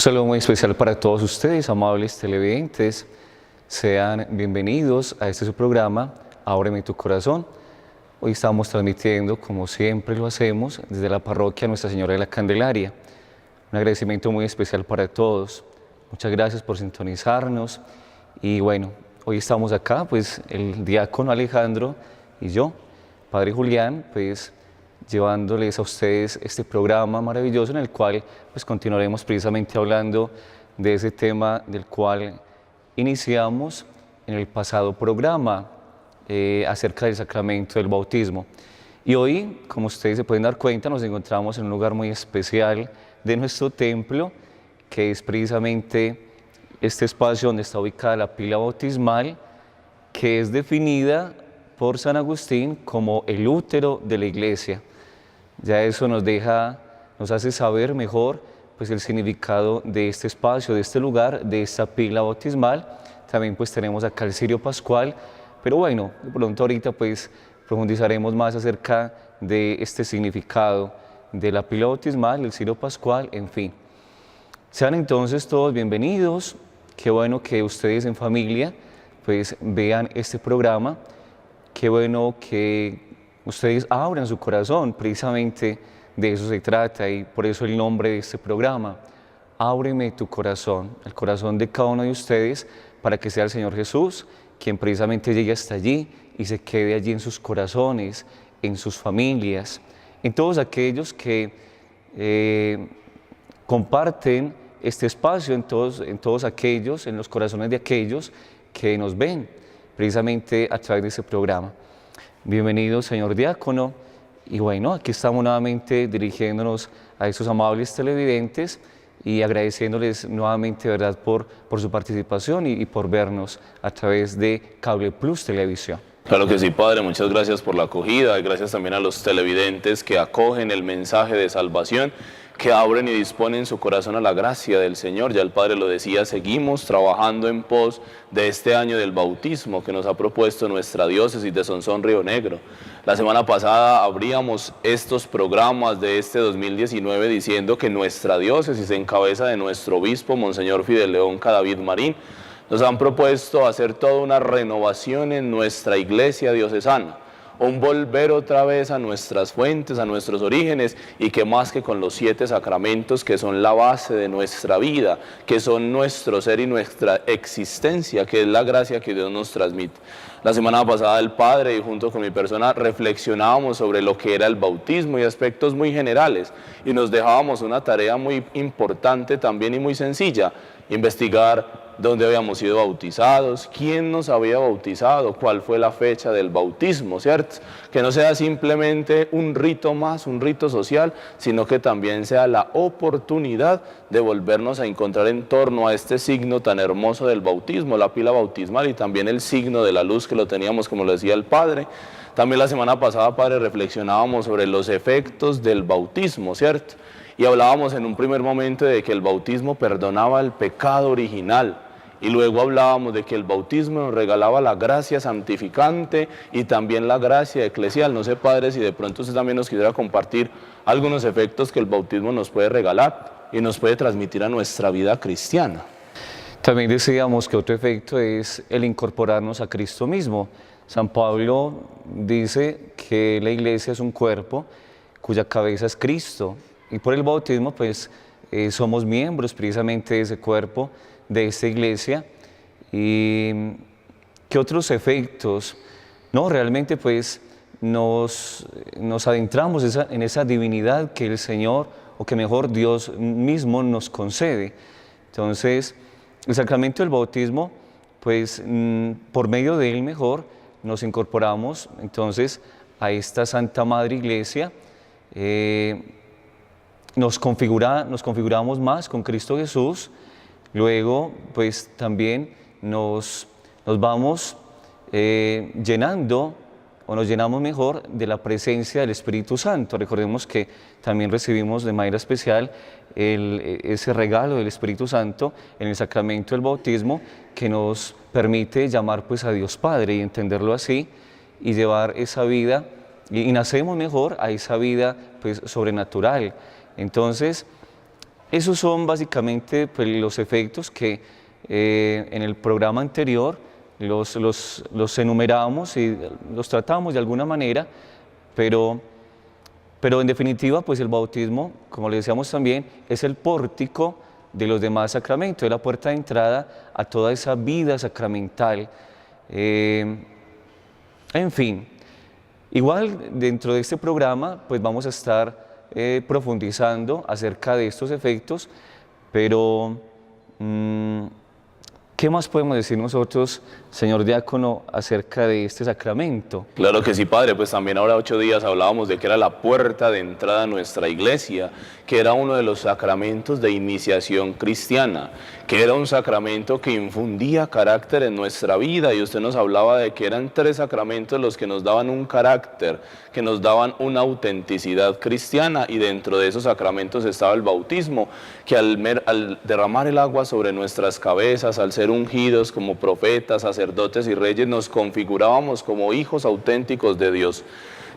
saludo muy especial para todos ustedes, amables televidentes. Sean bienvenidos a este su programa, Ábreme tu corazón. Hoy estamos transmitiendo, como siempre lo hacemos, desde la parroquia Nuestra Señora de la Candelaria. Un agradecimiento muy especial para todos. Muchas gracias por sintonizarnos. Y bueno, hoy estamos acá, pues el diácono Alejandro y yo, Padre Julián, pues llevándoles a ustedes este programa maravilloso en el cual pues continuaremos precisamente hablando de ese tema del cual iniciamos en el pasado programa acerca del sacramento del bautismo. Y hoy, como ustedes se pueden dar cuenta, nos encontramos en un lugar muy especial de nuestro templo, que es precisamente este espacio donde está ubicada la pila bautismal, que es definida por San Agustín como el útero de la Iglesia. Ya eso nos hace saber mejor pues el significado de este espacio, de este lugar, de esta pila bautismal. También pues tenemos acá el cirio pascual, pero bueno, de pronto ahorita pues profundizaremos más acerca de este significado de la pila bautismal, el cirio pascual, en fin. Sean entonces todos bienvenidos. Qué bueno que ustedes en familia pues vean este programa. Qué bueno que ustedes abran su corazón, precisamente de eso se trata y por eso el nombre de este programa. Ábreme tu corazón, el corazón de cada uno de ustedes, para que sea el Señor Jesús quien precisamente llegue hasta allí y se quede allí en sus corazones, en sus familias, en todos aquellos que comparten este espacio, en todos aquellos, en los corazones de aquellos que nos ven precisamente a través de este programa. Bienvenido, señor diácono. Y bueno, aquí estamos nuevamente dirigiéndonos a estos amables televidentes y agradeciéndoles nuevamente, ¿verdad?, por su participación y por vernos a través de Cable Plus Televisión. Claro que sí, Padre, muchas gracias por la acogida y gracias también a los televidentes que acogen el mensaje de salvación, que abren y disponen su corazón a la gracia del Señor. Ya el Padre lo decía, seguimos trabajando en pos de este año del bautismo que nos ha propuesto nuestra diócesis de Sonsón Río Negro. La semana pasada abríamos estos programas de este 2019 diciendo que nuestra diócesis, en cabeza de nuestro obispo, Monseñor Fidel León Cadavid Marín, nos han propuesto hacer toda una renovación en nuestra iglesia diocesana, un volver otra vez a nuestras fuentes, a nuestros orígenes, y que más que con los 7 sacramentos que son la base de nuestra vida, que son nuestro ser y nuestra existencia, que es la gracia que Dios nos transmite. La semana pasada el Padre y junto con mi persona reflexionábamos sobre lo que era el bautismo y aspectos muy generales, y nos dejábamos una tarea muy importante también y muy sencilla: investigar dónde habíamos sido bautizados, quién nos había bautizado, cuál fue la fecha del bautismo, ¿cierto? Que no sea simplemente un rito más, un rito social, sino que también sea la oportunidad de volvernos a encontrar en torno a este signo tan hermoso del bautismo, la pila bautismal, y también el signo de la luz que lo teníamos, como lo decía el Padre. También la semana pasada, Padre, reflexionábamos sobre los efectos del bautismo, ¿cierto? Y hablábamos en un primer momento de que el bautismo perdonaba el pecado original, y luego hablábamos de que el bautismo nos regalaba la gracia santificante y también la gracia eclesial. No sé, Padre, si de pronto usted también nos quisiera compartir algunos efectos que el bautismo nos puede regalar y nos puede transmitir a nuestra vida cristiana. También decíamos que otro efecto es el incorporarnos a Cristo mismo. San Pablo dice que la iglesia es un cuerpo cuya cabeza es Cristo, y por el bautismo pues somos miembros precisamente de ese cuerpo, de esta iglesia. ¿Y qué otros efectos? No, realmente pues nos adentramos en esa divinidad que el Señor, o que mejor Dios mismo nos concede. Entonces, el sacramento del bautismo, pues por medio de él mejor nos incorporamos entonces a esta Santa Madre Iglesia, nos configuramos más con Cristo Jesús. Luego, pues también nos vamos llenando, o nos llenamos mejor de la presencia del Espíritu Santo. Recordemos que también recibimos de manera especial ese regalo del Espíritu Santo en el sacramento del bautismo, que nos permite llamar pues a Dios Padre y entenderlo así, y llevar esa vida, y nacemos mejor a esa vida pues sobrenatural. Entonces, Esos son básicamente pues, los efectos que en el programa anterior los enumeramos y los tratamos de alguna manera, pero en definitiva, pues el bautismo, como le decíamos también, es el pórtico de los demás sacramentos, es la puerta de entrada a toda esa vida sacramental. En fin, igual dentro de este programa, pues vamos a estar profundizando acerca de estos efectos, pero ¿qué más podemos decir nosotros, señor diácono, acerca de este sacramento? Claro que sí, padre, pues también ahora 8 días hablábamos de que era la puerta de entrada a nuestra iglesia, que era uno de los sacramentos de iniciación cristiana, que era un sacramento que infundía carácter en nuestra vida, y usted nos hablaba de que eran 3 sacramentos los que nos daban un carácter, que nos daban una autenticidad cristiana, y dentro de esos sacramentos estaba el bautismo, que al derramar el agua sobre nuestras cabezas, al ser ungidos como profetas, sacerdotes y reyes, nos configurábamos como hijos auténticos de Dios.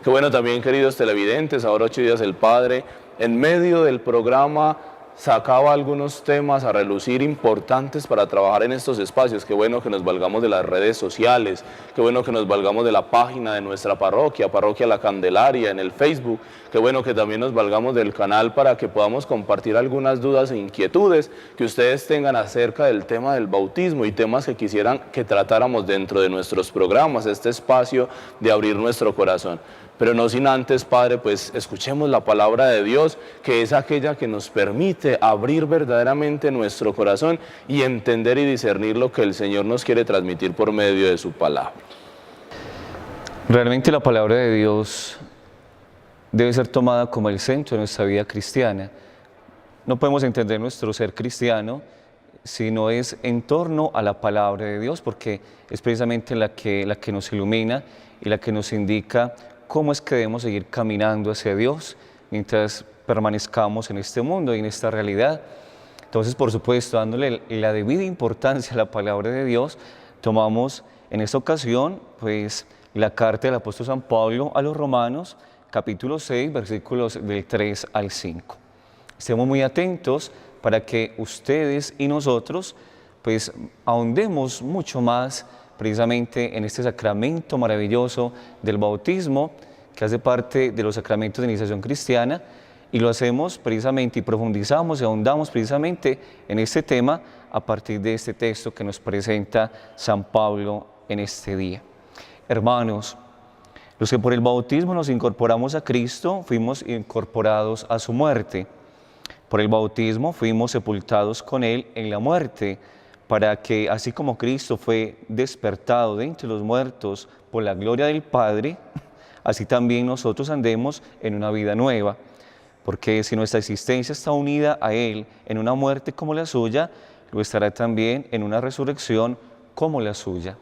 Qué bueno también, queridos televidentes, ahora 8 días el Padre, en medio del programa, sacaba algunos temas a relucir importantes para trabajar en estos espacios. Qué bueno que nos valgamos de las redes sociales, qué bueno que nos valgamos de la página de nuestra parroquia, Parroquia La Candelaria, en el Facebook. Qué bueno que también nos valgamos del canal para que podamos compartir algunas dudas e inquietudes que ustedes tengan acerca del tema del bautismo y temas que quisieran que tratáramos dentro de nuestros programas, este espacio de abrir nuestro corazón. Pero no sin antes, Padre, pues escuchemos la palabra de Dios, que es aquella que nos permite abrir verdaderamente nuestro corazón y entender y discernir lo que el Señor nos quiere transmitir por medio de su palabra. Realmente la palabra de Dios debe ser tomada como el centro de nuestra vida cristiana. No podemos entender nuestro ser cristiano si no es en torno a la palabra de Dios, porque es precisamente la que nos ilumina y la que nos indica cómo es que debemos seguir caminando hacia Dios mientras permanezcamos en este mundo y en esta realidad. Entonces, por supuesto, dándole la debida importancia a la palabra de Dios, tomamos en esta ocasión pues, la carta del apóstol San Pablo a los Romanos, capítulo 6, versículos del 3 al 5. Estemos muy atentos para que ustedes y nosotros pues, ahondemos mucho más precisamente en este sacramento maravilloso del bautismo, que hace parte de los sacramentos de iniciación cristiana, y lo hacemos precisamente y profundizamos y ahondamos precisamente en este tema a partir de este texto que nos presenta San Pablo en este día. Hermanos, los que por el bautismo nos incorporamos a Cristo, fuimos incorporados a su muerte. Por el bautismo fuimos sepultados con Él en la muerte, para que así como Cristo fue despertado de entre los muertos por la gloria del Padre, así también nosotros andemos en una vida nueva. Porque si nuestra existencia está unida a Él en una muerte como la suya, lo estará también en una resurrección como la suya.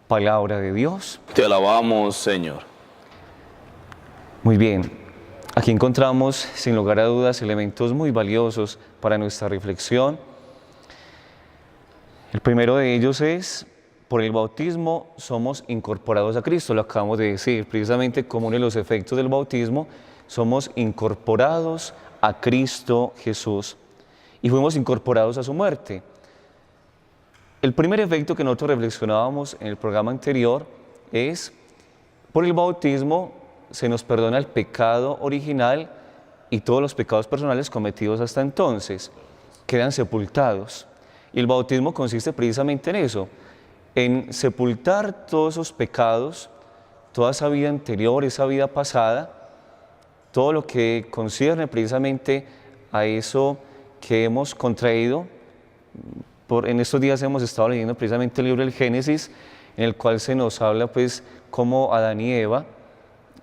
Palabra de Dios. Te alabamos, Señor. Muy bien, aquí encontramos sin lugar a dudas elementos muy valiosos para nuestra reflexión. El primero de ellos es, por el bautismo somos incorporados a Cristo, lo acabamos de decir, precisamente como uno de los efectos del bautismo, somos incorporados a Cristo Jesús y fuimos incorporados a su muerte. El primer efecto que nosotros reflexionábamos en el programa anterior es, por el bautismo se nos perdona el pecado original y todos los pecados personales cometidos hasta entonces, quedan sepultados. Y el bautismo consiste precisamente en eso, en sepultar todos esos pecados, toda esa vida anterior, esa vida pasada, todo lo que concierne precisamente a eso que hemos contraído. En estos días hemos estado leyendo precisamente el libro del Génesis, en el cual se nos habla pues cómo Adán y Eva,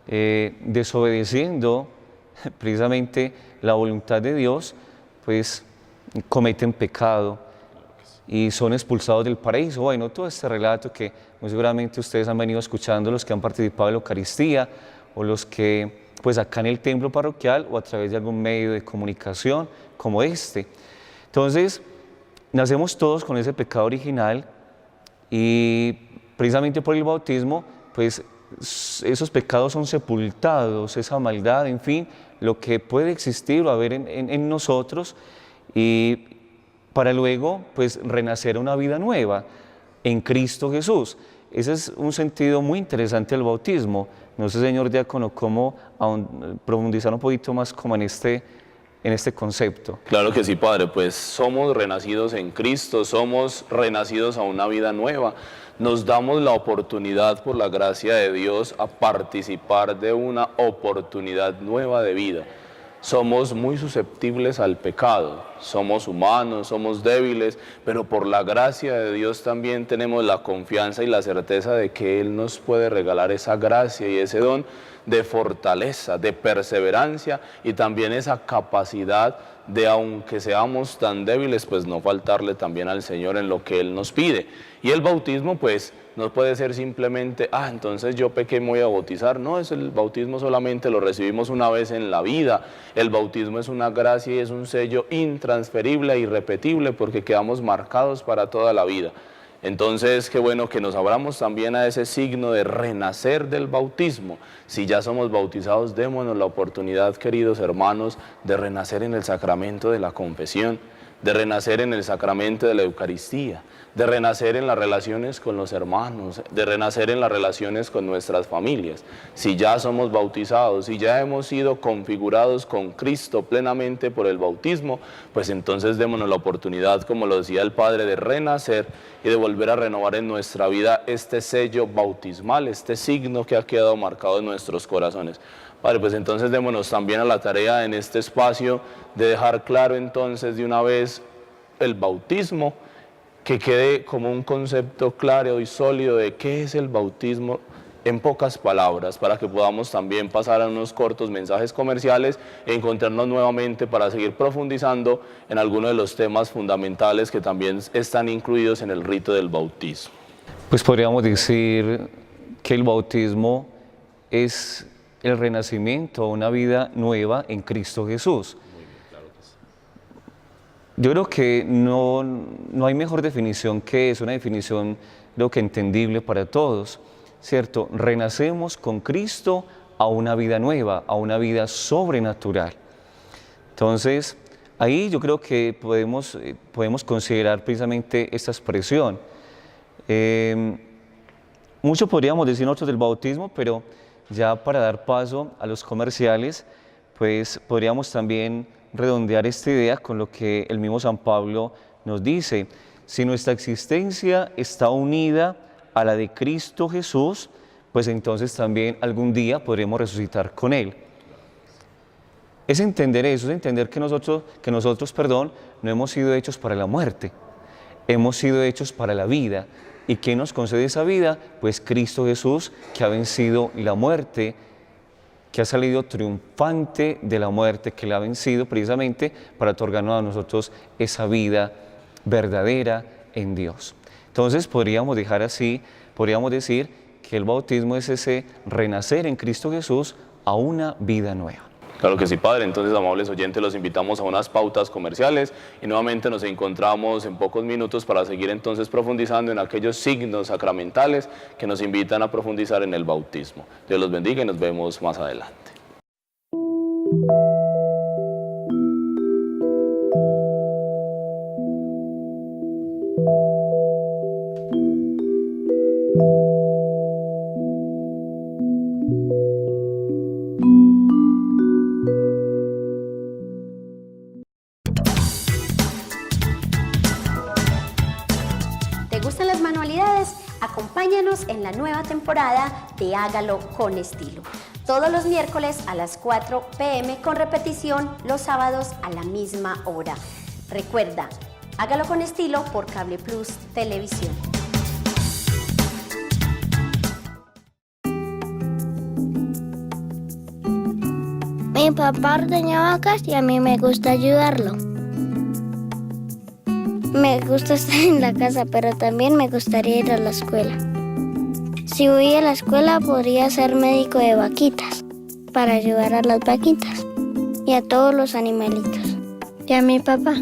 desobedeciendo precisamente la voluntad de Dios, pues cometen pecado y son expulsados del paraíso. Bueno, todo este relato que muy seguramente ustedes han venido escuchando, los que han participado en la Eucaristía o los que pues acá en el templo parroquial o a través de algún medio de comunicación como este. Entonces, nacemos todos con ese pecado original y precisamente por el bautismo, pues esos pecados son sepultados, esa maldad, en fin, lo que puede existir o haber en nosotros, y para luego pues renacer una vida nueva en Cristo Jesús. Ese es un sentido muy interesante del bautismo. No sé, señor diácono, cómo profundizar un poquito más como en este concepto. Claro que sí, Padre, pues somos renacidos en Cristo, somos renacidos a una vida nueva. Nos damos la oportunidad por la gracia de Dios a participar de una oportunidad nueva de vida. Somos muy susceptibles al pecado, somos humanos, somos débiles, pero por la gracia de Dios también tenemos la confianza y la certeza de que Él nos puede regalar esa gracia y ese don de fortaleza, de perseverancia y también esa capacidad de, aunque seamos tan débiles, pues no faltarle también al Señor en lo que Él nos pide. Y el bautismo pues no puede ser simplemente, entonces yo pequé y me voy a bautizar. No, el bautismo solamente lo recibimos una vez en la vida. El bautismo es una gracia y es un sello intransferible e irrepetible porque quedamos marcados para toda la vida. Entonces, qué bueno que nos abramos también a ese signo de renacer del bautismo. Si ya somos bautizados, démonos la oportunidad, queridos hermanos, de renacer en el sacramento de la confesión, de renacer en el sacramento de la Eucaristía, de renacer en las relaciones con los hermanos, de renacer en las relaciones con nuestras familias. Si ya somos bautizados, si ya hemos sido configurados con Cristo plenamente por el bautismo, pues entonces démonos la oportunidad, como lo decía el Padre, de renacer y de volver a renovar en nuestra vida este sello bautismal, este signo que ha quedado marcado en nuestros corazones. Padre, pues entonces démonos también a la tarea en este espacio de dejar claro entonces de una vez el bautismo, que quede como un concepto claro y sólido de qué es el bautismo en pocas palabras, para que podamos también pasar a unos cortos mensajes comerciales e encontrarnos nuevamente para seguir profundizando en algunos de los temas fundamentales que también están incluidos en el rito del bautismo. Pues podríamos decir que el bautismo es el renacimiento a una vida nueva en Cristo Jesús. Yo creo que no hay mejor definición que es una definición, creo que entendible para todos, ¿cierto? Renacemos con Cristo a una vida nueva, a una vida sobrenatural. Entonces, ahí yo creo que podemos considerar precisamente esta expresión. Mucho podríamos decir nosotros del bautismo, pero ya para dar paso a los comerciales, pues podríamos también redondear esta idea con lo que el mismo San Pablo nos dice. Si nuestra existencia está unida a la de Cristo Jesús, pues entonces también algún día podremos resucitar con Él. Es entender eso, es entender que nosotros, no hemos sido hechos para la muerte, hemos sido hechos para la vida. ¿Y quién nos concede esa vida? Pues Cristo Jesús, que ha vencido la muerte, que ha salido triunfante de la muerte, que la ha vencido precisamente para otorgarnos a nosotros esa vida verdadera en Dios. Entonces podríamos dejar así, podríamos decir que el bautismo es ese renacer en Cristo Jesús a una vida nueva. Claro que sí, Padre. Entonces, amables oyentes, los invitamos a unas pautas comerciales y nuevamente nos encontramos en pocos minutos para seguir entonces profundizando en aquellos signos sacramentales que nos invitan a profundizar en el bautismo. Dios los bendiga y nos vemos más adelante. ¿Te gustan las manualidades? Acompáñanos en la nueva temporada de Hágalo con Estilo. Todos los miércoles a las 4 p.m. con repetición los sábados a la misma hora. Recuerda, Hágalo con Estilo por Cable Plus Televisión. Mi papá ordeña vacas y a mí me gusta ayudarlo. Me gusta estar en la casa, pero también me gustaría ir a la escuela. Si voy a la escuela, podría ser médico de vaquitas, para ayudar a las vaquitas y a todos los animalitos. Y a mi papá.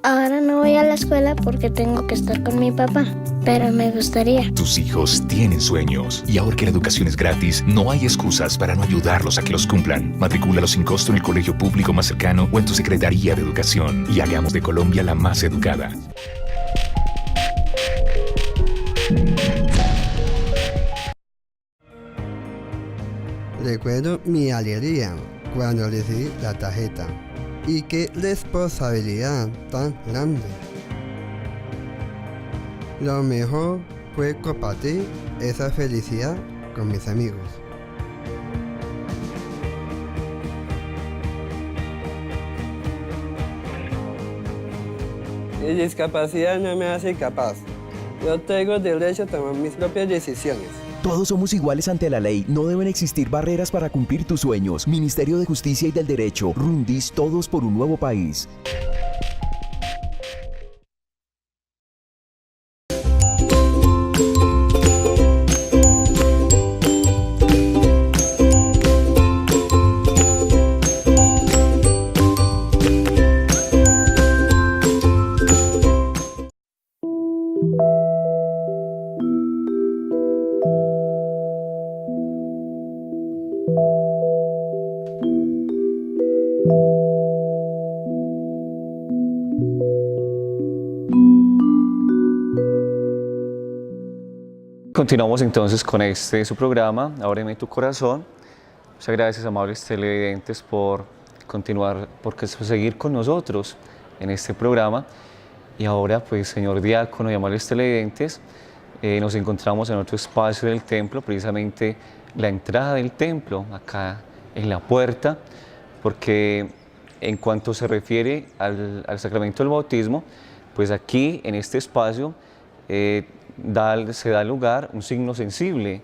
Ahora no voy a la escuela porque tengo que estar con mi papá. pero me gustaría. Tus hijos tienen sueños y ahora que la educación es gratis, no hay excusas para no ayudarlos a que los cumplan. Matricúlalos sin costo en el colegio público más cercano o en tu Secretaría de Educación y hagamos de Colombia la más educada. Recuerdo mi alegría cuando recibí la tarjeta y qué responsabilidad tan grande. Lo mejor fue compartir esa felicidad con mis amigos. Mi discapacidad no me hace capaz. Yo tengo derecho a tomar mis propias decisiones. Todos somos iguales ante la ley. No deben existir barreras para cumplir tus sueños. Ministerio de Justicia y del Derecho. Rundis, todos por un nuevo país. Continuamos entonces con su programa, Ábreme tu corazón. Muchas gracias, amables televidentes, por continuar, por seguir con nosotros en este programa. Y ahora, pues, señor diácono y amables televidentes, nos encontramos en otro espacio del templo, precisamente la entrada del templo, acá en la puerta, porque en cuanto se refiere al sacramento del bautismo, pues aquí, en este espacio, se da lugar un signo sensible,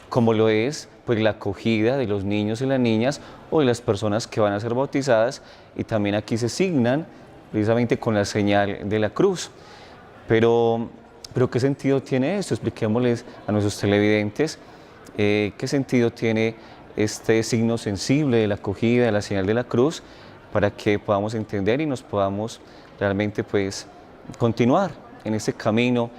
como lo es pues la acogida de los niños y las niñas o de las personas que van a ser bautizadas, y también aquí se signan precisamente con la señal de la cruz. Pero ¿qué sentido tiene esto? Expliquémosles a nuestros televidentes qué sentido tiene este signo sensible de la acogida, de la señal de la cruz, para que podamos entender y nos podamos realmente pues continuar en este camino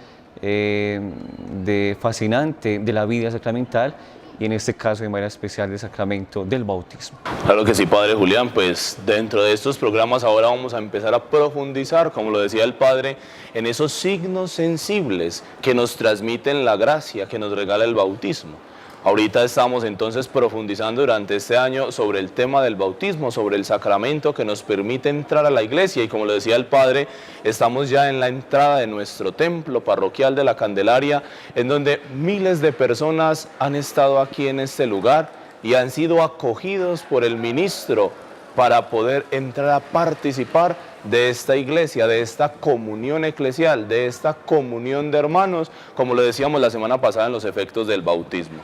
fascinante de la vida sacramental, y en este caso de manera especial del sacramento del bautismo. Claro que sí, Padre Julián, pues dentro de estos programas ahora vamos a empezar a profundizar, como lo decía el Padre, en esos signos sensibles que nos transmiten la gracia que nos regala el bautismo. Ahorita estamos entonces profundizando durante este año sobre el tema del bautismo, sobre el sacramento que nos permite entrar a la iglesia, y como lo decía el Padre, estamos ya en la entrada de nuestro templo parroquial de la Candelaria, en donde miles de personas han estado aquí en este lugar y han sido acogidos por el ministro para poder entrar a participar de esta iglesia, de esta comunión eclesial, de esta comunión de hermanos, como lo decíamos la semana pasada en los efectos del bautismo.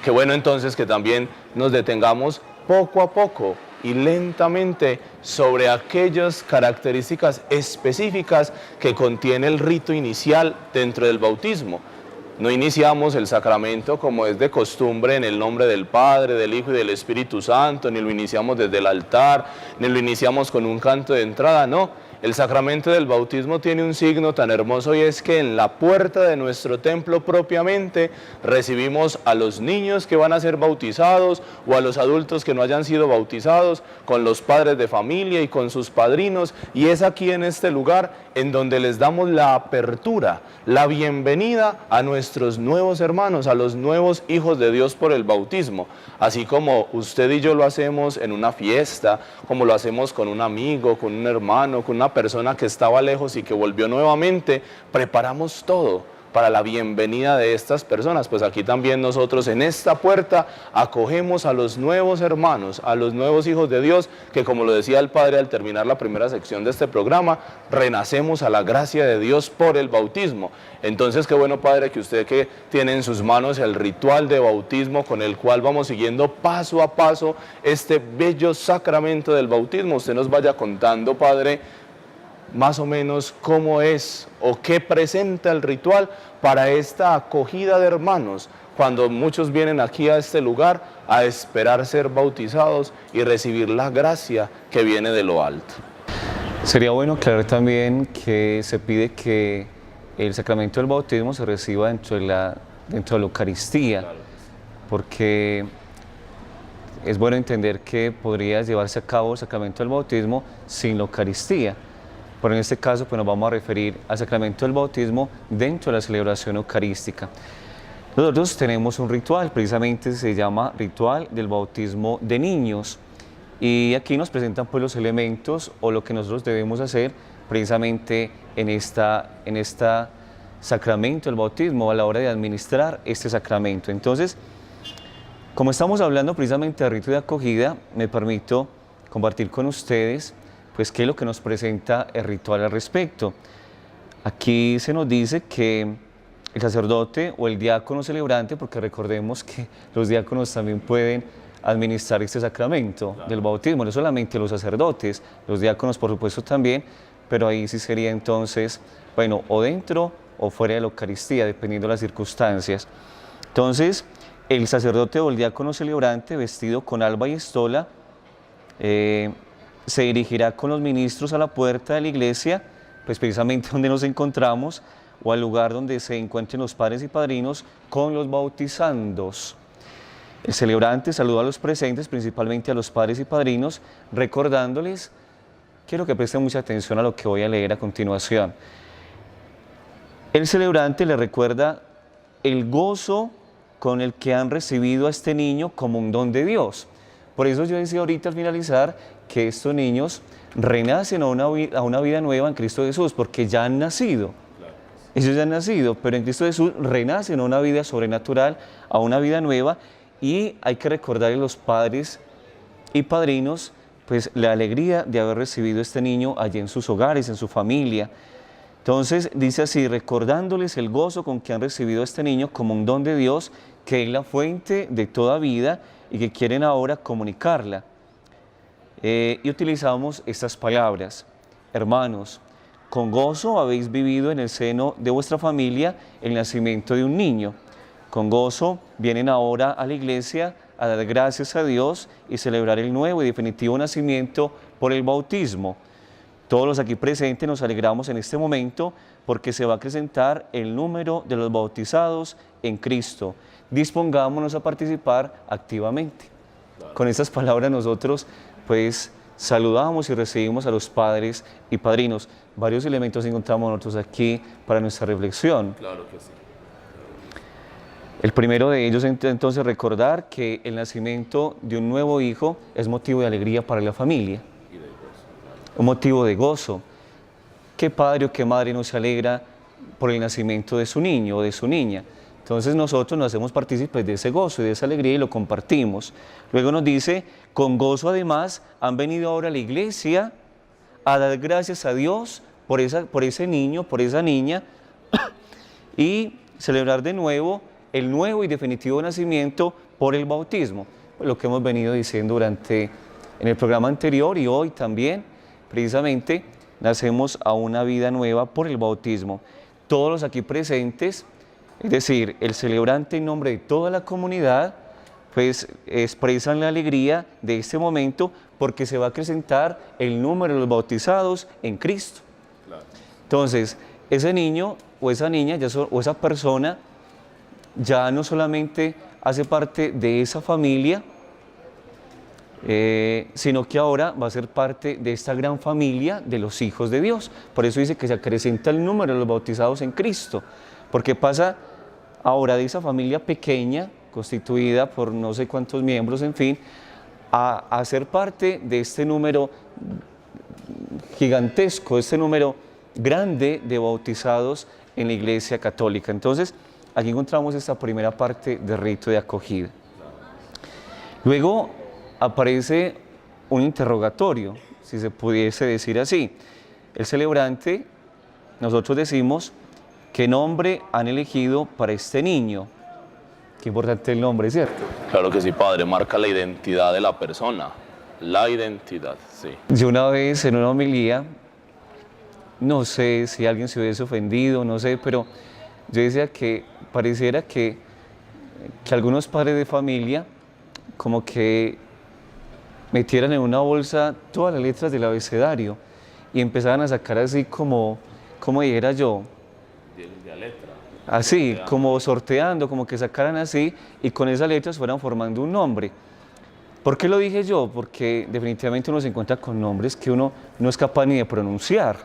Qué bueno entonces que también nos detengamos poco a poco y lentamente sobre aquellas características específicas que contiene el rito inicial dentro del bautismo. No iniciamos el sacramento como es de costumbre en el nombre del Padre, del Hijo y del Espíritu Santo, ni lo iniciamos desde el altar, ni lo iniciamos con un canto de entrada, no. El sacramento del bautismo tiene un signo tan hermoso, y es que en la puerta de nuestro templo propiamente recibimos a los niños que van a ser bautizados o a los adultos que no hayan sido bautizados, con los padres de familia y con sus padrinos, y es aquí en este lugar en donde les damos la apertura, la bienvenida a nuestros nuevos hermanos, a los nuevos hijos de Dios por el bautismo, así como usted y yo lo hacemos en una fiesta, como lo hacemos con un amigo, con un hermano, con una persona que estaba lejos y que volvió nuevamente. Preparamos todo para la bienvenida de estas personas. Pues aquí también nosotros en esta puerta acogemos a los nuevos hermanos, a los nuevos hijos de Dios, que como lo decía el Padre al terminar la primera sección de este programa, renacemos a la gracia de Dios por el bautismo. Entonces qué bueno, Padre, que usted, que tiene en sus manos el ritual de bautismo con el cual vamos siguiendo paso a paso este bello sacramento del bautismo, usted nos vaya contando, Padre, más o menos cómo es o qué presenta el ritual para esta acogida de hermanos, cuando muchos vienen aquí a este lugar a esperar ser bautizados y recibir la gracia que viene de lo alto. Sería bueno aclarar también que se pide que el sacramento del bautismo se reciba dentro de la Eucaristía, porque es bueno entender que podría llevarse a cabo el sacramento del bautismo sin la Eucaristía. Pero en este caso pues nos vamos a referir al sacramento del bautismo dentro de la celebración eucarística. Nosotros tenemos un ritual, precisamente se llama ritual del bautismo de niños. Y aquí nos presentan pues los elementos o lo que nosotros debemos hacer precisamente en esta sacramento del bautismo a la hora de administrar este sacramento. Entonces, como estamos hablando precisamente de rito de acogida, me permito compartir con ustedes pues qué es lo que nos presenta el ritual al respecto. Aquí se nos dice que el sacerdote o el diácono celebrante, porque recordemos que los diáconos también pueden administrar este sacramento del bautismo, no solamente los sacerdotes, los diáconos por supuesto también, pero ahí sí sería entonces, bueno, o dentro o fuera de la Eucaristía, dependiendo de las circunstancias. Entonces, el sacerdote o el diácono celebrante, vestido con alba y estola, se dirigirá con los ministros a la puerta de la iglesia, pues precisamente donde nos encontramos, o al lugar donde se encuentren los padres y padrinos con los bautizandos. El celebrante saluda a los presentes, principalmente a los padres y padrinos, recordándoles, quiero que presten mucha atención a lo que voy a leer a continuación. El celebrante le recuerda el gozo con el que han recibido a este niño como un don de Dios. Por eso yo decía ahorita al finalizar que estos niños renacen a una vida nueva en Cristo Jesús, porque ya han nacido. Ellos ya han nacido, pero en Cristo Jesús renacen a una vida sobrenatural, a una vida nueva, y hay que recordarle a los padres y padrinos pues la alegría de haber recibido a este niño allí en sus hogares, en su familia. Entonces dice así, recordándoles el gozo con que han recibido a este niño como un don de Dios, que es la fuente de toda vida y que quieren ahora comunicarla. Y utilizamos estas palabras: hermanos, con gozo habéis vivido en el seno de vuestra familia el nacimiento de un niño. Con gozo vienen ahora a la iglesia a dar gracias a Dios y celebrar el nuevo y definitivo nacimiento por el bautismo. Todos los aquí presentes nos alegramos en este momento porque se va a acrecentar el número de los bautizados en Cristo. Dispongámonos a participar activamente. Con estas palabras nosotros pues saludamos y recibimos a los padres y padrinos. Varios elementos encontramos nosotros aquí para nuestra reflexión. Claro que sí. El primero de ellos entonces recordar que el nacimiento de un nuevo hijo es motivo de alegría para la familia. Un motivo de gozo. ¿Qué padre o qué madre no se alegra por el nacimiento de su niño o de su niña? Entonces nosotros nos hacemos partícipes de ese gozo y de esa alegría y lo compartimos. Luego nos dice, con gozo además han venido ahora a la iglesia a dar gracias a Dios por ese niño, por esa niña y celebrar de nuevo el nuevo y definitivo nacimiento por el bautismo. Lo que hemos venido diciendo en el programa anterior y hoy también, precisamente, nacemos a una vida nueva por el bautismo. Todos los aquí presentes, es decir, el celebrante en nombre de toda la comunidad, pues expresan la alegría de este momento porque se va a acrecentar el número de los bautizados en Cristo. Claro. Entonces, ese niño o esa niña o esa persona ya no solamente hace parte de esa familia, sino que ahora va a ser parte de esta gran familia de los hijos de Dios. Por eso dice que se acrecenta el número de los bautizados en Cristo, porque pasa ahora de esa familia pequeña, constituida por no sé cuántos miembros, en fin, a ser parte de este número gigantesco, este número grande de bautizados en la Iglesia Católica. Entonces, aquí encontramos esta primera parte del rito de acogida. Luego aparece un interrogatorio, si se pudiese decir así. El celebrante, nosotros decimos, ¿qué nombre han elegido para este niño? Qué importante el nombre, ¿cierto? Claro que sí, padre, marca la identidad de la persona, la identidad, sí. Yo una vez en una homilía, no sé si alguien se hubiese ofendido, no sé, pero yo decía que pareciera que algunos padres de familia como que metieran en una bolsa todas las letras del abecedario y empezaban a sacar así como dijera yo, así, como sorteando, como que sacaran así y con esas letras fueran formando un nombre. ¿Por qué lo dije yo? Porque definitivamente uno se encuentra con nombres que uno no es capaz ni de pronunciar.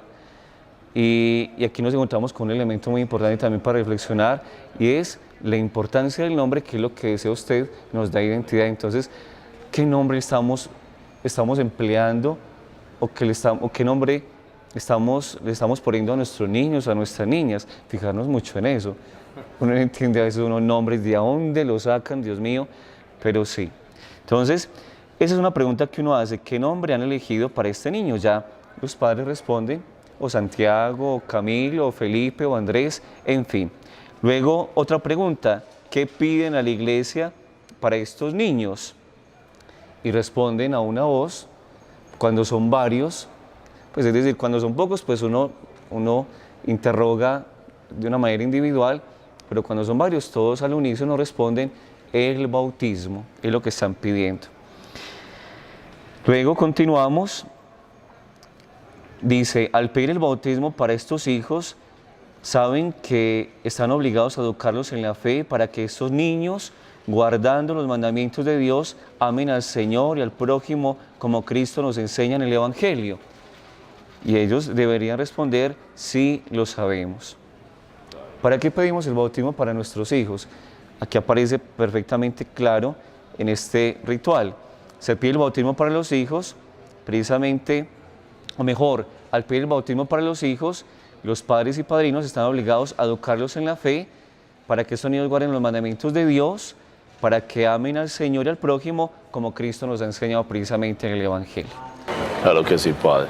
Y aquí nos encontramos con un elemento muy importante también para reflexionar y es la importancia del nombre, que es lo que desea usted, nos da identidad. Entonces, ¿qué nombre estamos empleando o qué nombre le estamos poniendo a nuestros niños, a nuestras niñas? Fijarnos mucho en eso. Uno no entiende a veces unos nombres, de dónde los sacan, Dios mío, pero sí. Entonces, esa es una pregunta que uno hace: ¿qué nombre han elegido para este niño? Ya los padres responden, o Santiago, o Camilo, o Felipe, o Andrés, en fin. Luego, otra pregunta: ¿qué piden a la iglesia para estos niños? Y responden a una voz. Cuando son varios, pues es decir, cuando son pocos, pues uno interroga de una manera individual, pero cuando son varios, todos al unísono responden: el bautismo, es lo que están pidiendo. Luego continuamos, dice: al pedir el bautismo para estos hijos, saben que están obligados a educarlos en la fe para que estos niños, guardando los mandamientos de Dios, amen al Señor y al prójimo como Cristo nos enseña en el Evangelio. Y ellos deberían responder: sí, lo sabemos. ¿Para qué pedimos el bautismo para nuestros hijos? Aquí aparece perfectamente claro en este ritual. Se pide el bautismo para los hijos, precisamente, o mejor, al pedir el bautismo para los hijos, los padres y padrinos están obligados a educarlos en la fe para que estos niños guarden los mandamientos de Dios, para que amen al Señor y al prójimo como Cristo nos ha enseñado precisamente en el Evangelio. Claro que sí, Padre.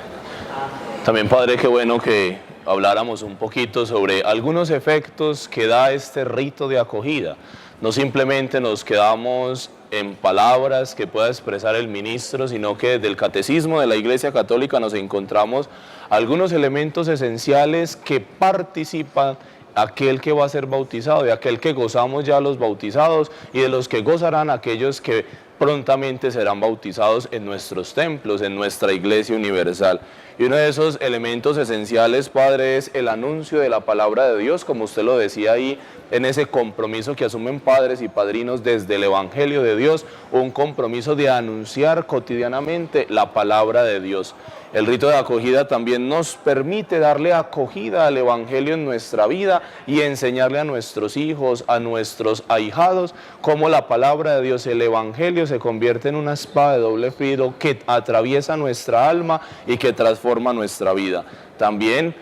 También, Padre, qué bueno que habláramos un poquito sobre algunos efectos que da este rito de acogida. No simplemente nos quedamos en palabras que pueda expresar el ministro, sino que desde el Catecismo de la Iglesia Católica nos encontramos algunos elementos esenciales que participan aquel que va a ser bautizado, de aquel que gozamos ya los bautizados y de los que gozarán aquellos que prontamente serán bautizados en nuestros templos, en nuestra Iglesia Universal. Y uno de esos elementos esenciales, Padre, es el anuncio de la palabra de Dios, como usted lo decía ahí, en ese compromiso que asumen padres y padrinos desde el Evangelio de Dios, un compromiso de anunciar cotidianamente la palabra de Dios. El rito de acogida también nos permite darle acogida al Evangelio en nuestra vida y enseñarle a nuestros hijos, a nuestros ahijados, cómo la palabra de Dios, el Evangelio, se convierte en una espada de doble filo que atraviesa nuestra alma y que transforma nuestra vida. También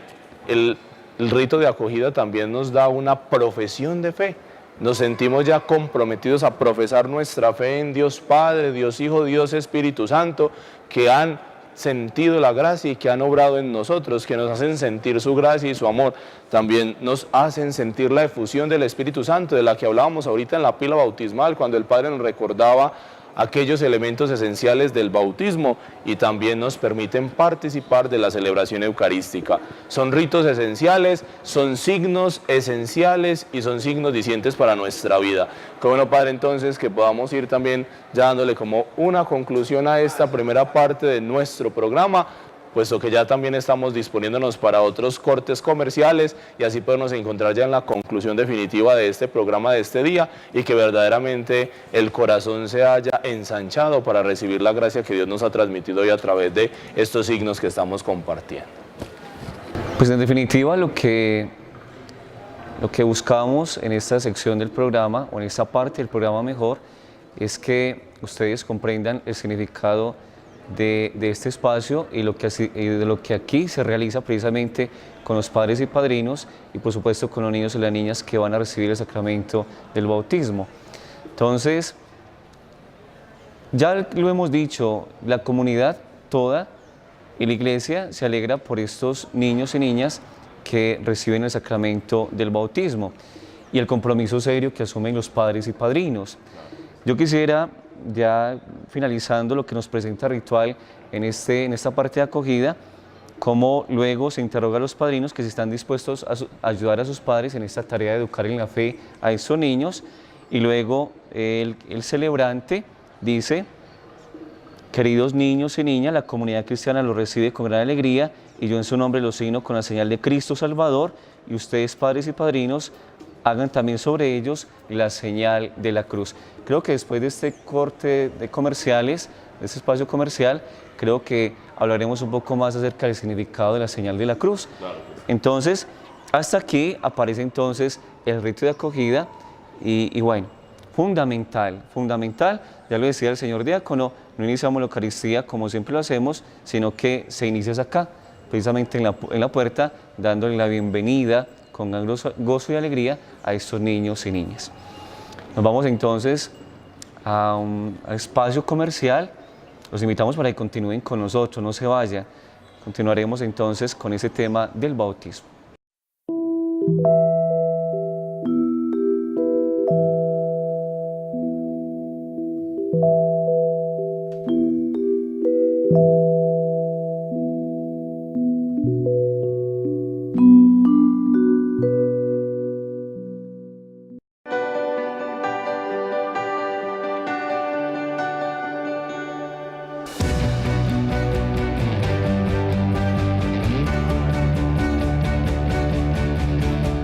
el rito de acogida también nos da una profesión de fe. Nos sentimos ya comprometidos a profesar nuestra fe en Dios Padre, Dios Hijo, Dios Espíritu Santo, que han sentido la gracia y que han obrado en nosotros, que nos hacen sentir su gracia y su amor. También nos hacen sentir la efusión del Espíritu Santo, de la que hablábamos ahorita en la pila bautismal, cuando el Padre nos recordaba aquellos elementos esenciales del bautismo, y también nos permiten participar de la celebración eucarística. Son ritos esenciales, son signos esenciales y son signos dicientes para nuestra vida. Qué bueno, Padre, entonces, que podamos ir también ya dándole como una conclusión a esta primera parte de nuestro programa, puesto que ya también estamos disponiéndonos para otros cortes comerciales y así podernos encontrar ya en la conclusión definitiva de este programa de este día, y que verdaderamente el corazón se haya ensanchado para recibir la gracia que Dios nos ha transmitido hoy a través de estos signos que estamos compartiendo. Pues en definitiva lo que buscamos en esta sección del programa, o en esta parte del programa mejor, es que ustedes comprendan el significado de este espacio y de lo que aquí se realiza precisamente con los padres y padrinos, y por supuesto con los niños y las niñas que van a recibir el sacramento del bautismo. Entonces, ya lo hemos dicho, la comunidad toda y la iglesia se alegra por estos niños y niñas que reciben el sacramento del bautismo y el compromiso serio que asumen los padres y padrinos. Yo quisiera, ya finalizando lo que nos presenta Ritual en esta parte de acogida, cómo luego se interroga a los padrinos que si están dispuestos a ayudar a sus padres en esta tarea de educar en la fe a estos niños, y luego el celebrante dice: queridos niños y niñas, la comunidad cristiana los recibe con gran alegría y yo en su nombre los signo con la señal de Cristo Salvador, y ustedes, padres y padrinos, hagan también sobre ellos la señal de la cruz. Creo que después de este corte de comerciales, de este espacio comercial, creo que hablaremos un poco más acerca del significado de la señal de la cruz. Entonces, hasta aquí aparece entonces el rito de acogida y bueno, fundamental, ya lo decía el señor diácono, no iniciamos la Eucaristía como siempre lo hacemos, sino que se inicia acá, precisamente en la puerta, dándole la bienvenida con gran gozo y alegría a estos niños y niñas. Nos vamos entonces a un espacio comercial, los invitamos para que continúen con nosotros, no se vayan, continuaremos entonces con ese tema del bautismo.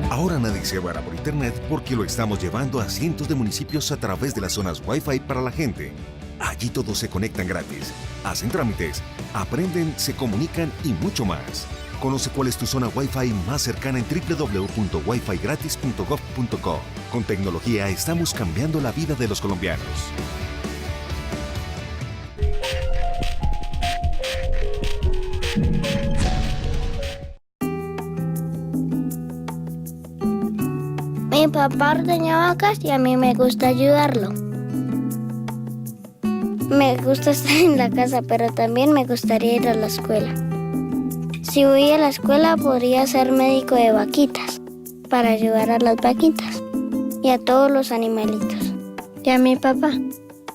Ahora nadie se vará por internet porque lo estamos llevando a cientos de municipios a través de las zonas Wi-Fi para la gente. Allí todos se conectan gratis, hacen trámites, aprenden, se comunican y mucho más. Conoce cuál es tu zona Wi-Fi más cercana en www.wifigratis.gov.co. Con tecnología estamos cambiando la vida de los colombianos. Mi papá ordeña vacas y a mí me gusta ayudarlo. Me gusta estar en la casa, pero también me gustaría ir a la escuela. Si voy a la escuela podría ser médico de vaquitas, para ayudar a las vaquitas y a todos los animalitos. Y a mi papá.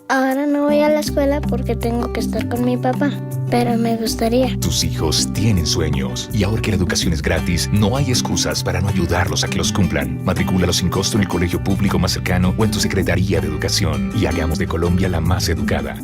Ahora no voy a la escuela porque tengo que estar con mi papá, pero me gustaría. Tus hijos tienen sueños y ahora que la educación es gratis, no hay excusas para no ayudarlos a que los cumplan. Matricúlalos sin costo en el colegio público más cercano o en tu Secretaría de Educación y hagamos de Colombia la más educada.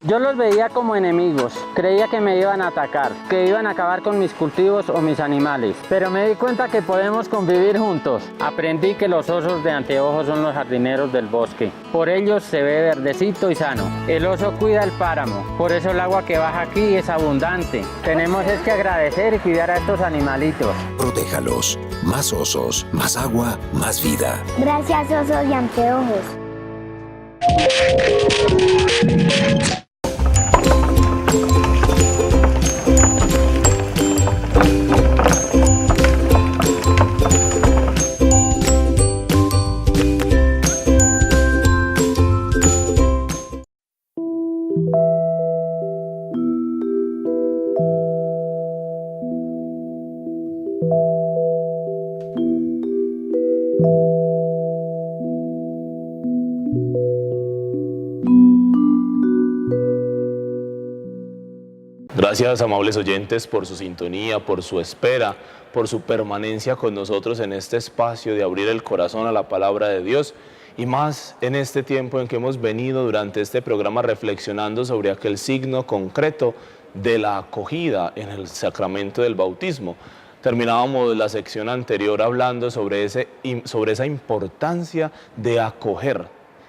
Yo los veía como enemigos, creía que me iban a atacar, que iban a acabar con mis cultivos o mis animales, pero me di cuenta que podemos convivir juntos. Aprendí que los osos de anteojos son los jardineros del bosque, por ellos se ve verdecito y sano. El oso cuida el páramo, por eso el agua que baja aquí es abundante. Tenemos es que agradecer y cuidar a estos animalitos. Protéjalos, más osos, más agua, más vida. Gracias, osos de anteojos. Gracias, amables oyentes, por su sintonía, por su espera, por su permanencia con nosotros en este espacio de abrir el corazón a la palabra de Dios y más en este tiempo en que hemos venido durante este programa reflexionando sobre aquel signo concreto de la acogida en el sacramento del bautismo. Terminábamos la sección anterior hablando sobre esa importancia de acoger.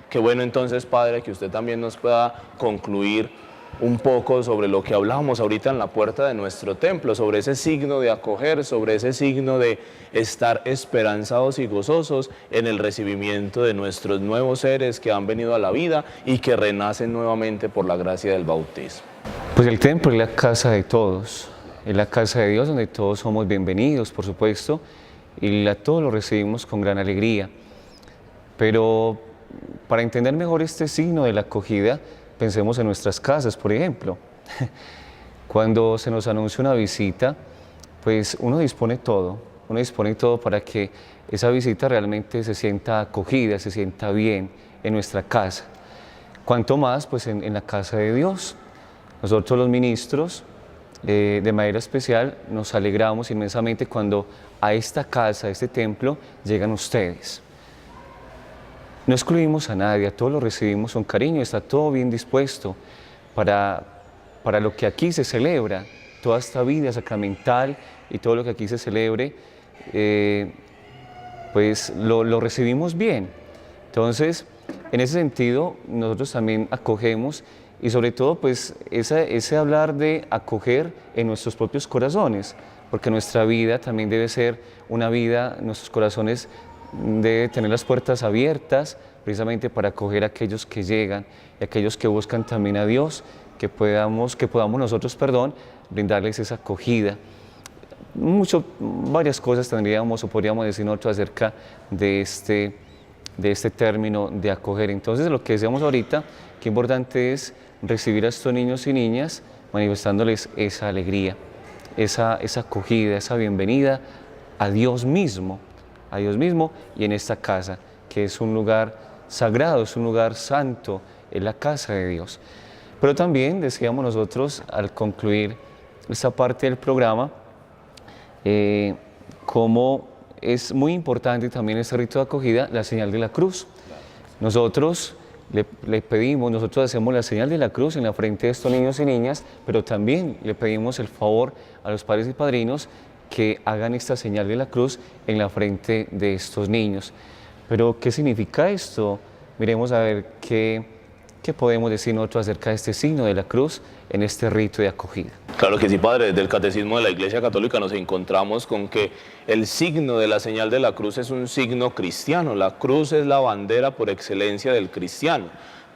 Qué bueno entonces, Padre, que usted también nos pueda concluir un poco sobre lo que hablábamos ahorita en la puerta de nuestro templo, sobre ese signo de acoger, sobre ese signo de estar esperanzados y gozosos en el recibimiento de nuestros nuevos seres que han venido a la vida y que renacen nuevamente por la gracia del bautismo. Pues el templo es la casa de todos, es la casa de Dios donde todos somos bienvenidos, por supuesto, y todos lo recibimos con gran alegría. Pero para entender mejor este signo de la acogida, pensemos en nuestras casas, por ejemplo. Cuando se nos anuncia una visita, pues uno dispone todo para que esa visita realmente se sienta acogida, se sienta bien en nuestra casa. Cuanto más, pues en la casa de Dios. Nosotros los ministros, de manera especial, nos alegramos inmensamente cuando a esta casa, a este templo, llegan ustedes. No excluimos a nadie, a todos lo recibimos con cariño, está todo bien dispuesto para lo que aquí se celebra. toda esta vida sacramental y todo lo que aquí se celebre, pues lo recibimos bien. Entonces, en ese sentido, nosotros también acogemos y sobre todo, pues, ese hablar de acoger en nuestros propios corazones, porque nuestra vida también debe ser una vida, nuestros corazones deben tener las puertas abiertas precisamente para acoger a aquellos que llegan y a aquellos que buscan también a Dios, que podamos nosotros, brindarles esa acogida. Varias cosas tendríamos o podríamos decir nosotros acerca de este término de acoger. Entonces, lo que decíamos ahorita, qué importante es recibir a estos niños y niñas manifestándoles esa alegría, esa acogida, esa bienvenida a Dios mismo y en esta casa, que es un lugar sagrado, es un lugar santo, es la casa de Dios. Pero también decíamos nosotros al concluir esta parte del programa, cómo es muy importante también este rito de acogida, la señal de la cruz. Nosotros le pedimos, nosotros hacemos la señal de la cruz en la frente de estos niños y niñas, pero también le pedimos el favor a los padres y padrinos que hagan esta señal de la cruz en la frente de estos niños. Pero, ¿qué significa esto? Miremos a ver qué podemos decir nosotros acerca de este signo de la cruz en este rito de acogida. Claro que sí, padre. Desde el Catecismo de la Iglesia Católica nos encontramos con que el signo de la señal de la cruz es un signo cristiano. La cruz es la bandera por excelencia del cristiano,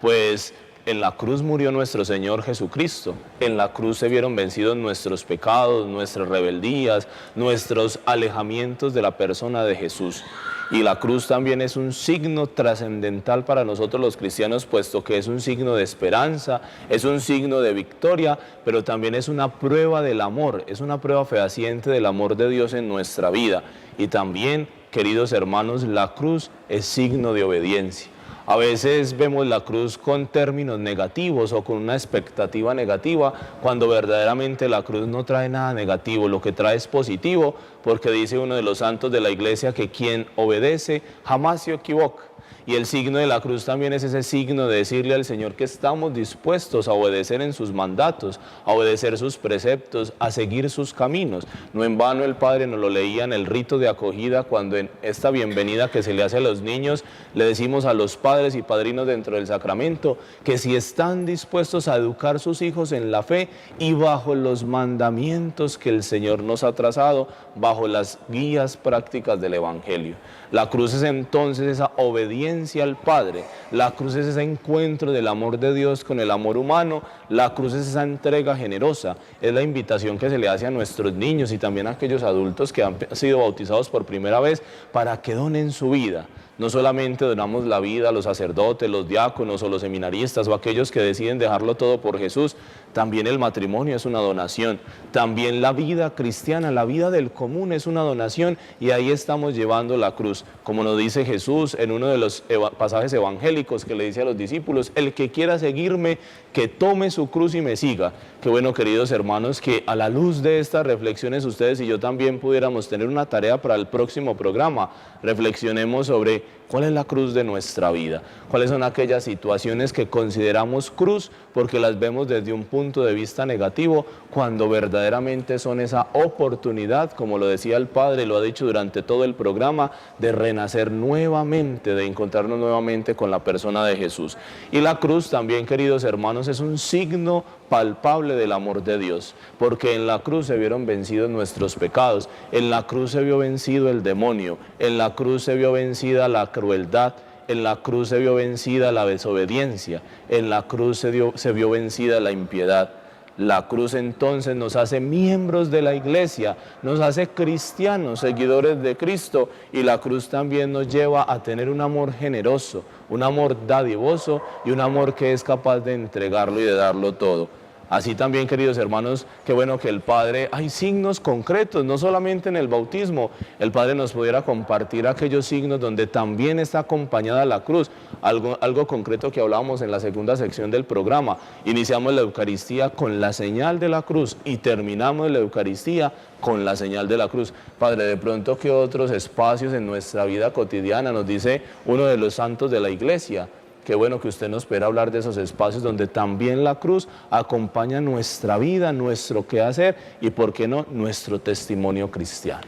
pues en la cruz murió nuestro Señor Jesucristo. En la cruz se vieron vencidos nuestros pecados, nuestras rebeldías, nuestros alejamientos de la persona de Jesús. Y la cruz también es un signo trascendental para nosotros los cristianos, puesto que es un signo de esperanza, es un signo de victoria, pero también es una prueba del amor, es una prueba fehaciente del amor de Dios en nuestra vida. Y también, queridos hermanos, la cruz es signo de obediencia. A veces vemos la cruz con términos negativos o con una expectativa negativa, cuando verdaderamente la cruz no trae nada negativo, lo que trae es positivo, porque dice uno de los santos de la Iglesia que quien obedece jamás se equivoca. Y el signo de la cruz también es ese signo de decirle al Señor que estamos dispuestos a obedecer en sus mandatos, a obedecer sus preceptos, a seguir sus caminos. No en vano el Padre nos lo leía en el rito de acogida, cuando en esta bienvenida que se le hace a los niños, le decimos a los padres y padrinos dentro del sacramento que si están dispuestos a educar sus hijos en la fe y bajo los mandamientos que el Señor nos ha trazado, bajo las guías prácticas del Evangelio. La cruz es entonces esa obediencia al Padre, la cruz es ese encuentro del amor de Dios con el amor humano, la cruz es esa entrega generosa, es la invitación que se le hace a nuestros niños y también a aquellos adultos que han sido bautizados por primera vez para que donen su vida. No solamente donamos la vida a los sacerdotes, los diáconos o los seminaristas o aquellos que deciden dejarlo todo por Jesús, también el matrimonio es una donación, también la vida cristiana, la vida del común es una donación y ahí estamos llevando la cruz. Como nos dice Jesús en uno de los pasajes evangélicos que le dice a los discípulos, el que quiera seguirme, que tome su cruz y me siga. Qué bueno, queridos hermanos, que a la luz de estas reflexiones ustedes y yo también pudiéramos tener una tarea para el próximo programa. Reflexionemos sobre cuál es la cruz de nuestra vida, cuáles son aquellas situaciones que consideramos cruz porque las vemos desde un punto de vista negativo, cuando verdaderamente son esa oportunidad, como lo decía el Padre, lo ha dicho durante todo el programa, de renacer nuevamente, de encontrarnos nuevamente con la persona de Jesús. Y la cruz también, queridos hermanos, es un signo palpable del amor de Dios, porque en la cruz se vieron vencidos nuestros pecados, en la cruz se vio vencido el demonio, en la cruz se vio vencida la crueldad, en la cruz se vio vencida la desobediencia, en la cruz se vio vencida la impiedad. La cruz entonces nos hace miembros de la Iglesia, nos hace cristianos, seguidores de Cristo, y la cruz también nos lleva a tener un amor generoso, un amor dadivoso y un amor que es capaz de entregarlo y de darlo todo. Así también, queridos hermanos, qué bueno que el Padre, hay signos concretos, no solamente en el bautismo, el Padre nos pudiera compartir aquellos signos donde también está acompañada la cruz, algo concreto que hablábamos en la segunda sección del programa. Iniciamos la Eucaristía con la señal de la cruz y terminamos la Eucaristía con la señal de la cruz. Padre, de pronto, ¿qué otros espacios en nuestra vida cotidiana nos dice uno de los santos de la Iglesia? qué bueno que usted nos pueda hablar de esos espacios donde también la cruz acompaña nuestra vida, nuestro quehacer y, por qué no, nuestro testimonio cristiano.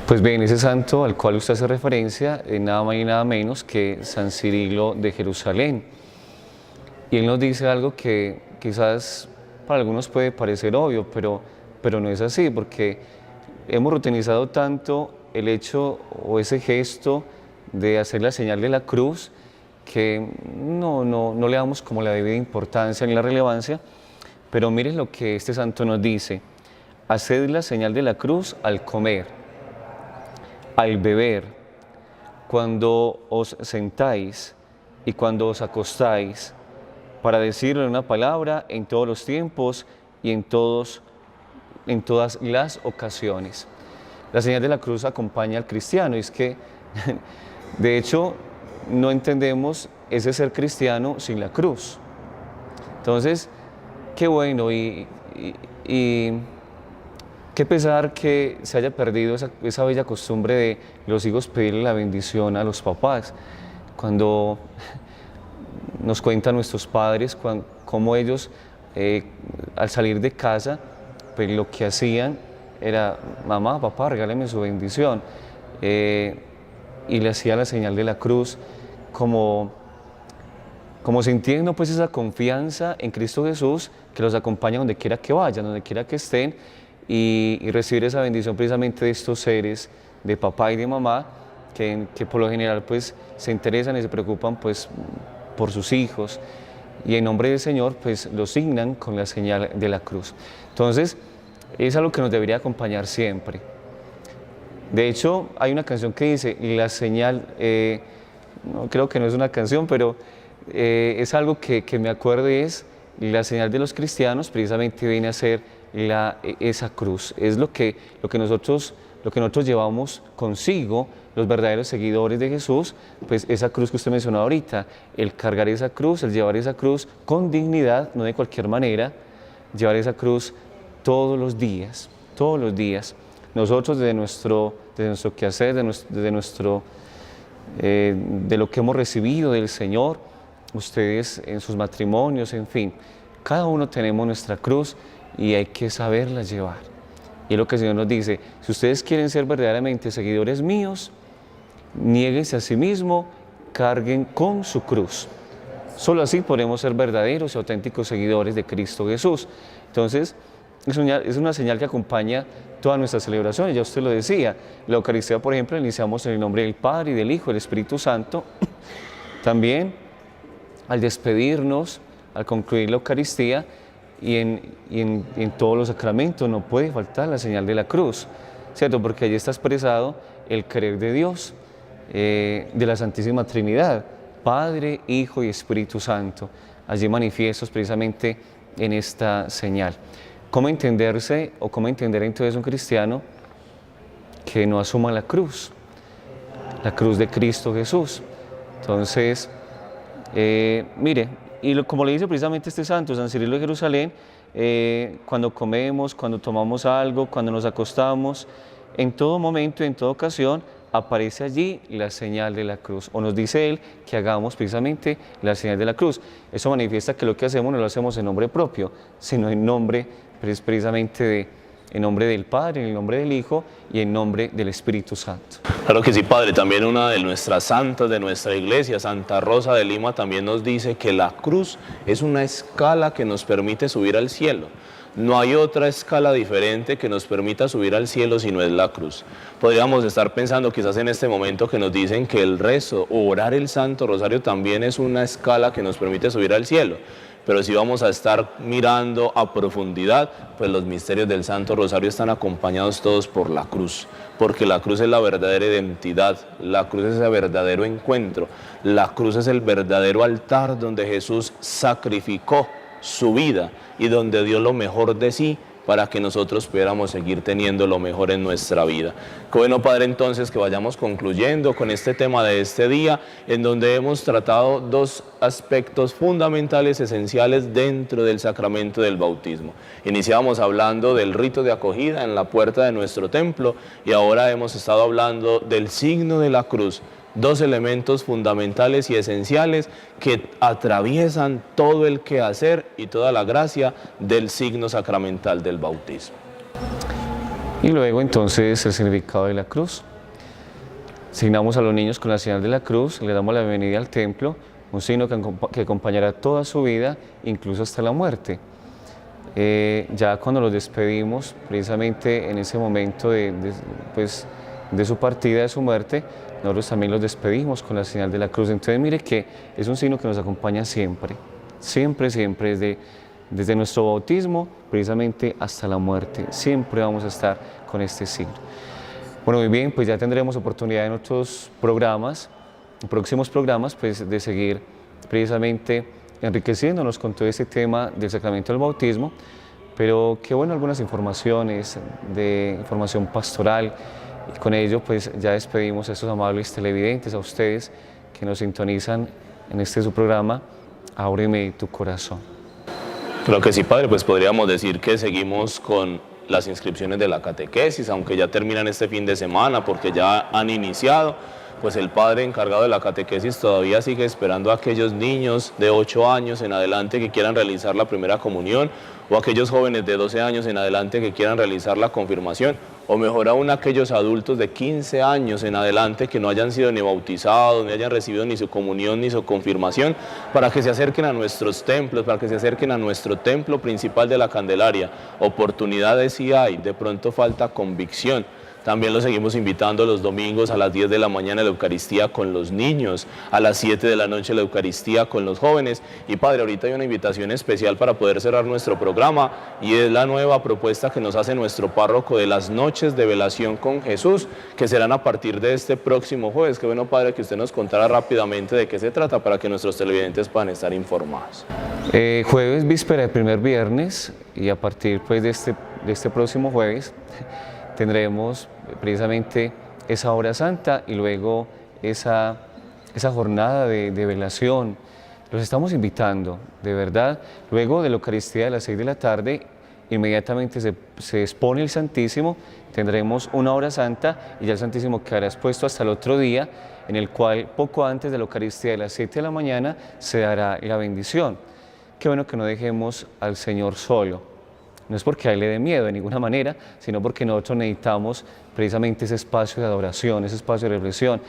Pues bien, ese santo al cual usted hace referencia es nada más y nada menos que San Cirilo de Jerusalén. Y él nos dice algo que quizás para algunos puede parecer obvio, pero no es así, porque hemos rutinizado tanto el hecho o ese gesto de hacer la señal de la cruz que no le damos como la debida importancia ni la relevancia. Pero miren lo que este santo nos dice: haced la señal de la cruz al comer, al beber, cuando os sentáis y cuando os acostáis, para decirlo en una palabra en todos los tiempos y en todas las ocasiones. La señal de la cruz acompaña al cristiano, y es que, de hecho, no entendemos ese ser cristiano sin la cruz. Entonces, qué bueno y qué pesar que se haya perdido esa bella costumbre de los hijos pedirle la bendición a los papás. Cuando nos cuentan nuestros padres cómo ellos, al salir de casa, pues lo que hacían era: mamá, papá, regáleme su bendición. Y le hacía la señal de la cruz, como sintiendo pues esa confianza en Cristo Jesús, que los acompaña donde quiera que vayan, donde quiera que estén, y recibir esa bendición precisamente de estos seres, de papá y de mamá, que por lo general pues se interesan y se preocupan pues por sus hijos, y en nombre del Señor pues los signan con la señal de la cruz. Entonces, es algo que nos debería acompañar siempre. De hecho, hay una canción que dice, la señal, no, creo que no es una canción, pero es algo que me acuerdo, es la señal de los cristianos, precisamente viene a ser esa cruz. Es lo que nosotros llevamos consigo, los verdaderos seguidores de Jesús, pues esa cruz que usted mencionó ahorita, el cargar esa cruz, el llevar esa cruz con dignidad, no de cualquier manera, llevar esa cruz todos los días. Nosotros de nuestro quehacer, de lo que hemos recibido del Señor, ustedes en sus matrimonios, en fin, cada uno tenemos nuestra cruz y hay que saberla llevar. Y es lo que el Señor nos dice: si ustedes quieren ser verdaderamente seguidores míos, niéguense a sí mismo, carguen con su cruz. Solo así podremos ser verdaderos y auténticos seguidores de Cristo Jesús. Entonces, es una señal que acompaña todas nuestras celebraciones. Ya usted lo decía, la Eucaristía, por ejemplo, iniciamos en el nombre del Padre y del Hijo y del Espíritu Santo. También, al despedirnos, al concluir la Eucaristía y en todos los sacramentos, no puede faltar la señal de la cruz, ¿cierto? Porque allí está expresado el querer de Dios, de la Santísima Trinidad, Padre, Hijo y Espíritu Santo, allí manifiestos precisamente en esta señal. ¿Cómo entenderse o cómo entender entonces un cristiano que no asuma la cruz de Cristo Jesús? Entonces, mire, como le dice precisamente este santo, San Cirilo de Jerusalén, cuando comemos, cuando tomamos algo, cuando nos acostamos, en todo momento, en toda ocasión, aparece allí la señal de la cruz, o nos dice él que hagamos precisamente la señal de la cruz. Eso manifiesta que lo que hacemos no lo hacemos en nombre propio, sino en nombre precisamente en nombre del Padre, en nombre del Hijo y en nombre del Espíritu Santo. Claro que sí, Padre. También una de nuestras santas de nuestra iglesia, Santa Rosa de Lima, también nos dice que la cruz es una escala que nos permite subir al cielo. No hay otra escala diferente que nos permita subir al cielo si no es la cruz. Podríamos estar pensando quizás en este momento que nos dicen que el rezo o orar el Santo Rosario también es una escala que nos permite subir al cielo. Pero si vamos a estar mirando a profundidad, pues los misterios del Santo Rosario están acompañados todos por la cruz, porque la cruz es la verdadera identidad, la cruz es el verdadero encuentro, la cruz es el verdadero altar donde Jesús sacrificó su vida y donde dio lo mejor de sí para que nosotros pudiéramos seguir teniendo lo mejor en nuestra vida. Qué bueno, Padre, entonces que vayamos concluyendo con este tema de este día, en donde hemos tratado dos aspectos fundamentales, esenciales dentro del sacramento del bautismo. Iniciamos hablando del rito de acogida en la puerta de nuestro templo y ahora hemos estado hablando del signo de la cruz dos elementos fundamentales y esenciales que atraviesan todo el quehacer y toda la gracia del signo sacramental del bautismo. Y luego entonces el significado de la cruz. Signamos a los niños con la señal de la cruz, le damos la bienvenida al templo, un signo que acompañará toda su vida, incluso hasta la muerte. Ya cuando los despedimos, precisamente en ese momento de su partida, de su muerte, nosotros también los despedimos con la señal de la cruz. Entonces mire que es un signo que nos acompaña siempre, siempre, siempre, desde nuestro bautismo, precisamente hasta la muerte. Siempre vamos a estar con este signo. Bueno, muy bien, pues ya tendremos oportunidad en otros programas, en próximos programas, pues de seguir precisamente enriqueciéndonos con todo este tema del sacramento del bautismo, pero qué bueno, algunas informaciones de información pastoral, y con ello pues ya despedimos a estos amables televidentes, a ustedes que nos sintonizan en este su programa, Ábreme tu corazón. Creo que sí, padre, pues podríamos decir que seguimos con las inscripciones de la catequesis, aunque ya terminan este fin de semana porque ya han iniciado, pues el padre encargado de la catequesis todavía sigue esperando a aquellos niños de 8 años en adelante que quieran realizar la primera comunión, o aquellos jóvenes de 12 años en adelante que quieran realizar la confirmación, o mejor aún aquellos adultos de 15 años en adelante que no hayan sido ni bautizados, ni hayan recibido ni su comunión ni su confirmación, para que se acerquen a nuestros templos, para que se acerquen a nuestro templo principal de la Candelaria. Oportunidades sí hay, de pronto falta convicción. También los seguimos invitando los domingos a las 10 de la mañana a la Eucaristía con los niños, a las 7 de la noche la Eucaristía con los jóvenes. Y padre, ahorita hay una invitación especial para poder cerrar nuestro programa, y es la nueva propuesta que nos hace nuestro párroco de las noches de velación con Jesús, que serán a partir de este próximo jueves. Qué bueno, padre, que usted nos contara rápidamente de qué se trata para que nuestros televidentes puedan estar informados. Jueves, víspera de primer viernes, y a partir pues de este próximo jueves tendremos precisamente esa hora santa y luego esa jornada de velación. Los estamos invitando, de verdad. Luego de la Eucaristía de las 6 de la tarde, inmediatamente se expone el Santísimo, tendremos una hora santa y ya el Santísimo quedará expuesto hasta el otro día, en el cual poco antes de la Eucaristía de las 7 de la mañana se dará la bendición. Qué bueno que no dejemos al Señor solo. No es porque a Él le dé miedo de ninguna manera, sino porque nosotros necesitamos precisamente ese espacio de adoración, ese espacio de reflexión,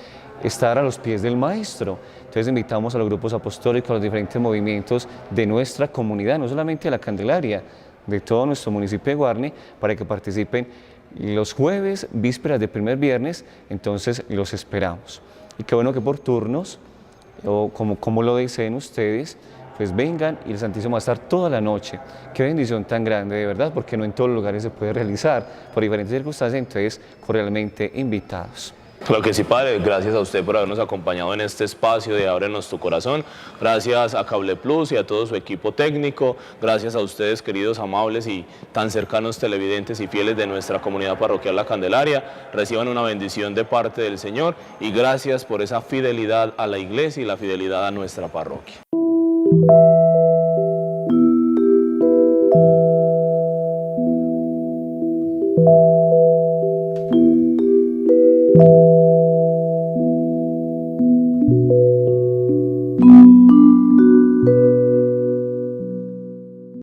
estar a los pies del Maestro. Entonces invitamos a los grupos apostólicos, a los diferentes movimientos de nuestra comunidad, no solamente de la Candelaria, de todo nuestro municipio de Guarne, para que participen los jueves, vísperas de primer viernes. Entonces los esperamos. Y qué bueno que por turnos, o como lo deseen ustedes, pues vengan, y el Santísimo va a estar toda la noche. Qué bendición tan grande, de verdad, porque no en todos los lugares se puede realizar por diferentes circunstancias. Entonces cordialmente invitados. Claro que sí, padre. Gracias a usted por habernos acompañado en este espacio de Ábrenos tu corazón. Gracias a Cable Plus y a todo su equipo técnico. Gracias a ustedes, queridos, amables y tan cercanos televidentes y fieles de nuestra comunidad parroquial La Candelaria. Reciban una bendición de parte del Señor, y gracias por esa fidelidad a la Iglesia y la fidelidad a nuestra parroquia. Thank you.